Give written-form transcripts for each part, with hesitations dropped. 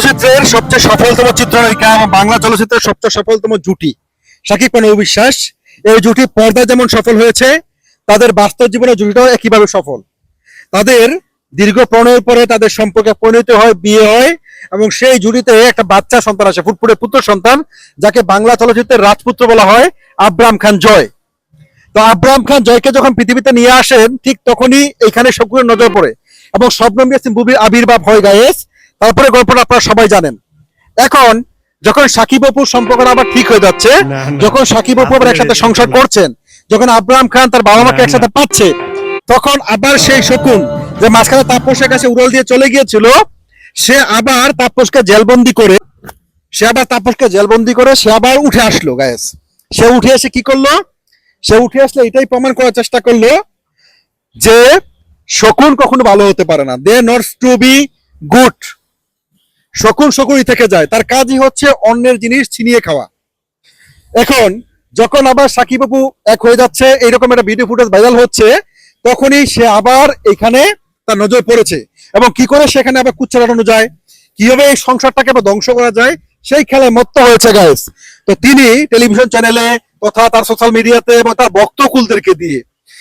চলচ্চিত্রের সবচেয়ে সফলতম চিত্রনায়িকা এবং বাংলা চলচ্চিত্রের সবচেয়ে সফলতম জুটি শাকিব খান ও বিশ্বাস। এই জুটি পর্দায় যেমন সফল হয়েছে, তাদের বাস্তব জীবনের জুটিটাও একইভাবে সফল। তাদের দীর্ঘ প্রণয়ের পরে তাদের সম্পর্কে পরিণত হয়, বিয়ে হয় এবং সেই জুটিতে একটা বাচ্চা সন্তান আসে, ফুটফুটে পুত্র সন্তান, যাকে বাংলা চলচ্চিত্রের রাজপুত্র বলা হয়, আব্রাহাম খান জয়। তো আব্রাহাম খান জয়কে যখন পৃথিবীতে নিয়ে আসেন, ঠিক তখনই এখানে সবগুলো নজর পড়ে এবং শবনম ইয়াসমিন বুবির আবির্ভাব হয় গায়েস। তারপরে গল্পটা আপনারা সবাই জানেন। এখন যখন সাকিব অপুর সম্পর্কটা আবার ঠিক হয়ে যাচ্ছে, যখন সাকিব অপু আবার একসাথে সংসার করছেন, যখন আব্রাহাম খান তার বাবা মাকে একসাথে পাচ্ছে, তখন আবার সেই শকুন যে মাঝখানে তাপসের কাছে উড়াল দিয়ে চলে গিয়েছিল, সে আবার তাপসকে জেলবন্দি করে সে আবার উঠে আসলো গায়েস। সে উঠে এসে কি করলো? সে উঠে আসলে এটাই প্রমাণ করার চেষ্টা করলো যে শকুন কখনো ভালো হতে পারে না। দে নটস টু বি গুড। শকুন শকুনই থেকে যায়, তার কাজই হচ্ছে অন্যের জিনিস ছিনিয়ে খাওয়া। এখন যখন আবার সাকিব অপু এক হয়ে যাচ্ছে, এইরকম একটা ভিডিও ফুটেজ ভাইরাল হচ্ছে, তখনই সে আবার এখানে তার নজর পড়েছে এবং কি করে সেখানে আবার কুচ্ছা লাগানো যায়, কিভাবে এই সংসারটাকে আবার ধ্বংস করা যায়, সেই খেলায় মত্ত হয়েছে গাইস। তো তিনি টেলিভিশন চ্যানেলে তথা তার সোশ্যাল মিডিয়াতে এবং তার ভক্তকুলদেরকে দিয়ে,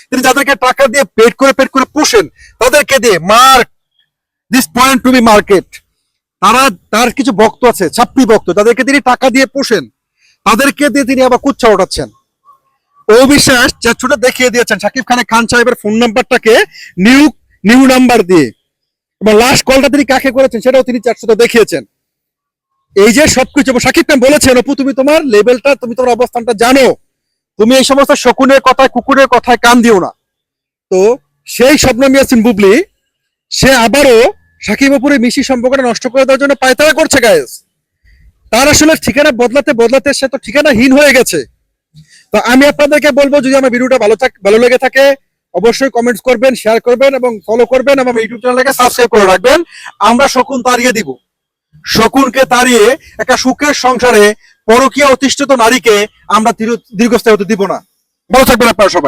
তিনি যাদেরকে টাকা দিয়ে পেট করে পোষেন, তাদেরকে দিয়ে mark this point to be marked. তার কিছু ভক্ত আছে, ছাপ্পি ভক্ত, তাদেরকে তিনি টাকা দিয়ে পোষেন, তাদেরকে দিয়ে তিনি আবার কুচ্ছা ওঠাচ্ছেন। অবিশ্বাস চ্যাটটা দেখিয়ে দিয়েছেন সাকিব খান সাহেবের ফোন নাম্বারটাকে নিউ নাম্বার দিয়ে, এবং লাস্ট কলটা তিনি কাকে করেছেন সেটাও তিনি চ্যাটটা দেখিয়েছেন। এই যে সবকিছু সাকিব খান বলেছেন, অপু তুমি তোমার লেভেলটা, তুমি তোমার অবস্থানটা জানো, তুমি এই সমস্ত শকুনের কথায় কুকুরের কথায় কান দিও না। তো সেই শবনম ইয়াসমিন বুবলি সে আবারও সাকিব অপুরের মিশি সম্পর্কটা নষ্ট করে দেওয়ার জন্য পায়তারা করছে গায়েস। তার আসলে ঠিকানা বদলাতে সে তো ঠিকানাহীন হয়ে গেছে। তো আমি আপনাদেরকে বলবো, যদি আমার ভিডিওটা ভালো লেগে থাকে অবশ্যই কমেন্টস করবেন, শেয়ার করবেন এবং ফলো করবেন এবং ইউটিউব চ্যানেলটাকে সাবস্ক্রাইব করে রাখবেন। আমরা শকুন তাড়িয়ে দিব, শকুনকে তাড়িয়ে একটা সুখের সংসারে পরকীয়া অতিষ্ঠিত নারীকে আমরা দীর্ঘস্থায়ী হতে দিব না। ভালো থাকবেন আপনারা সবাই।